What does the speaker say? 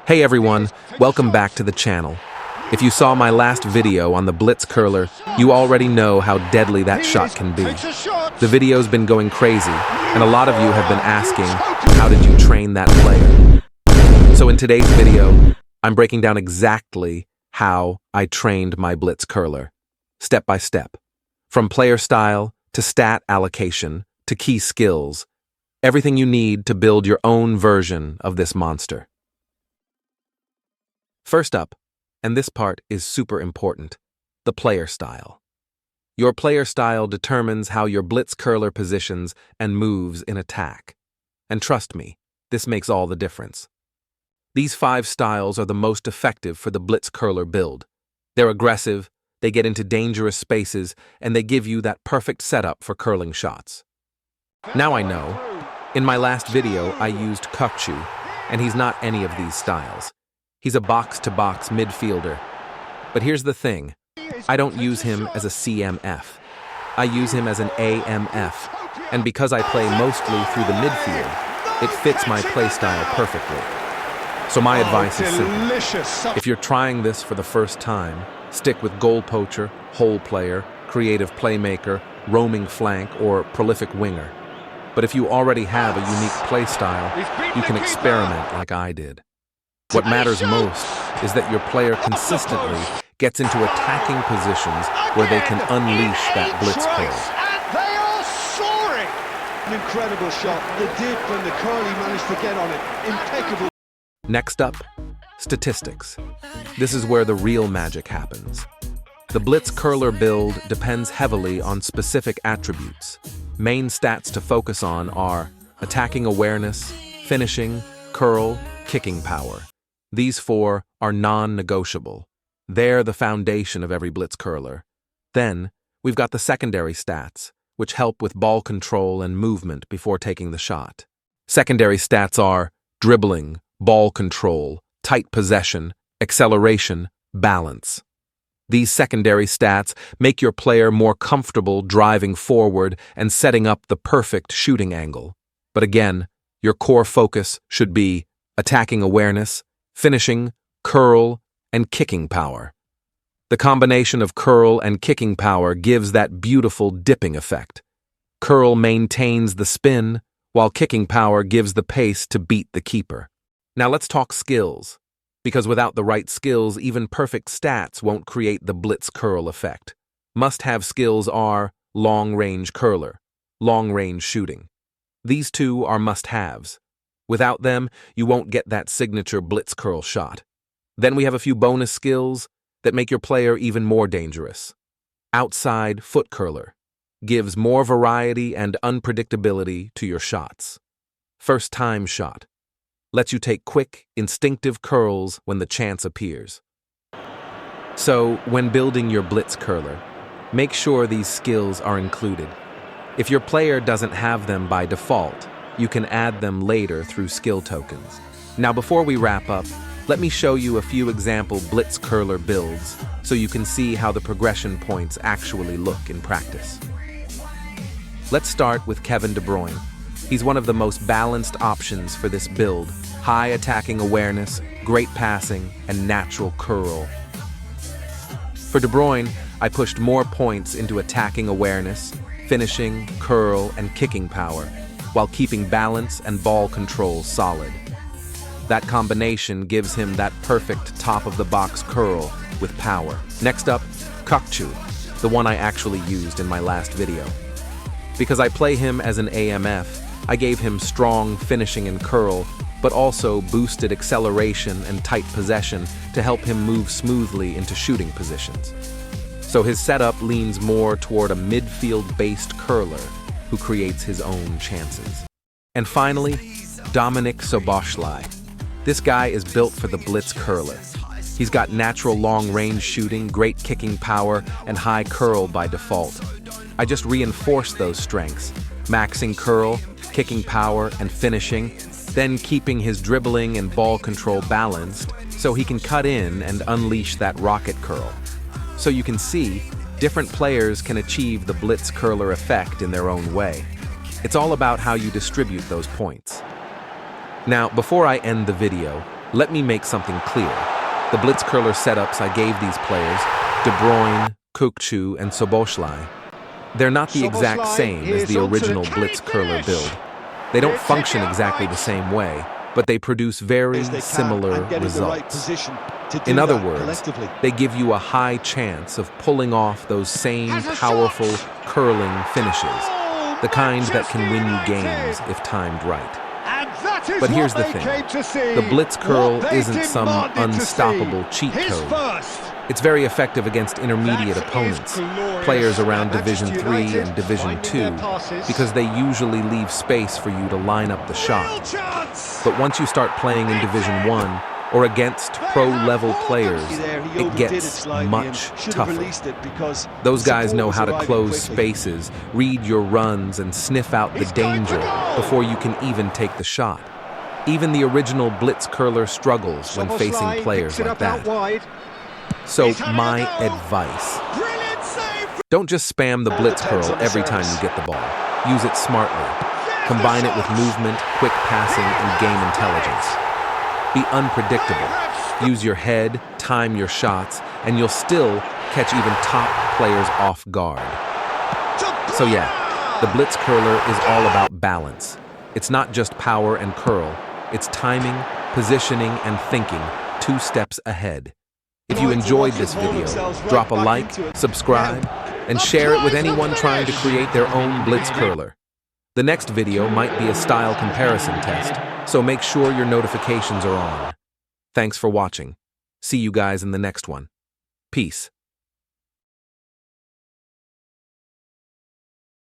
Hey everyone, welcome back to the channel. If you saw my last video on the Blitz Curler, you already know how deadly that shot can be. The video's been going crazy, and a lot of you have been asking, how did you train that player? So in today's video, I'm breaking down exactly how I trained my Blitz Curler, step by step. From player style to stat allocation to key skills, everything you need to build your own version of this monster. First up, and this part is super important, the player style. Your player style determines how your Blitz Curler positions and moves in attack. And trust me, this makes all the difference. These 5 styles are the most effective for the Blitz Curler build. They're aggressive, they get into dangerous spaces, and they give you that perfect setup for curling shots. Now I know, in my last video I used Kökçü, and he's not any of these styles. He's a box-to-box midfielder. But here's the thing, I don't use him as a CMF. I use him as an AMF, and because I play mostly through the midfield, it fits my playstyle perfectly. So my advice is simple. If you're trying this for the first time, stick with goal poacher, hole player, creative playmaker, roaming flank, or prolific winger. But if you already have a unique playstyle, you can experiment like I did. What matters most is that your player consistently gets into attacking positions where they can unleash that Blitz Curler. They are soaring! An incredible shot. The dip and the curly managed to get on it. Impeccable. Next up, statistics. This is where the real magic happens. The Blitz Curler build depends heavily on specific attributes. Main stats to focus on are attacking awareness, finishing, curl, kicking power. These 4 are non-negotiable. They're the foundation of every Blitz Curler. Then, we've got the secondary stats, which help with ball control and movement before taking the shot. Secondary stats are dribbling, ball control, tight possession, acceleration, balance. These secondary stats make your player more comfortable driving forward and setting up the perfect shooting angle. But again, your core focus should be attacking awareness, finishing, curl, and kicking power. The combination of curl and kicking power gives that beautiful dipping effect. Curl maintains the spin, while kicking power gives the pace to beat the keeper. Now let's talk skills, because without the right skills, even perfect stats won't create the Blitz Curl effect. Must-have skills are long-range curler, long-range shooting. These 2 are must-haves. Without them, you won't get that signature Blitz Curl shot. Then we have a few bonus skills that make your player even more dangerous. Outside foot curler gives more variety and unpredictability to your shots. First time shot lets you take quick, instinctive curls when the chance appears. So, when building your Blitz Curler, make sure these skills are included. If your player doesn't have them by default, you can add them later through skill tokens. Now before we wrap up, let me show you a few example Blitz Curler builds so you can see how the progression points actually look in practice. Let's start with Kevin De Bruyne. He's one of the most balanced options for this build. High attacking awareness, great passing, and natural curl. For De Bruyne, I pushed more points into attacking awareness, finishing, curl, and kicking power, while keeping balance and ball control solid. That combination gives him that perfect top-of-the-box curl with power. Next up, Kökçü, the one I actually used in my last video. Because I play him as an AMF, I gave him strong finishing and curl, but also boosted acceleration and tight possession to help him move smoothly into shooting positions. So his setup leans more toward a midfield-based curler who creates his own chances. And finally, Szoboszlai. This guy is built for the Blitz Curler. He's got natural long-range shooting, great kicking power, and high curl by default. I just reinforced those strengths, maxing curl, kicking power, and finishing, then keeping his dribbling and ball control balanced so he can cut in and unleash that rocket curl. So you can see, different players can achieve the Blitz Curler effect in their own way. It's all about how you distribute those points. Now, before I end the video, Let me make something clear. The Blitz Curler setups I gave these players, Bruyne, Kökçü, and Szoboszlai, they're not the exact same as the original Blitz Curler build. They don't function exactly the same way, but they produce very similar results. In other words, they give you a high chance of pulling off those same powerful, curling finishes, the kind that can win you games if timed right. But here's the thing, the Blitz Curl isn't some unstoppable cheat code. It's very effective against intermediate opponents, players around Division 3 and Division 2, because they usually leave space for you to line up the shot. But once you start playing in Division 1, or against pro-level players, it gets much tougher. Those guys know how to close spaces, read your runs, and sniff out the danger before you can even take the shot. Even the original Blitz Curler struggles when facing players like that. So, my advice: don't just spam the Blitz Curl every time you get the ball. Use it smartly. Combine it with movement, quick passing, and game intelligence. Be unpredictable. Use your head, time your shots, and you'll still catch even top players off guard. So yeah, the Blitz Curler is all about balance. It's not just power and curl. It's timing, positioning, and thinking 2 steps ahead. If you enjoyed this video, drop a like, subscribe, and share it with anyone trying to create their own Blitz Curler. The next video might be a style comparison test, so make sure your notifications are on. Thanks for watching. See you guys in the next one. Peace.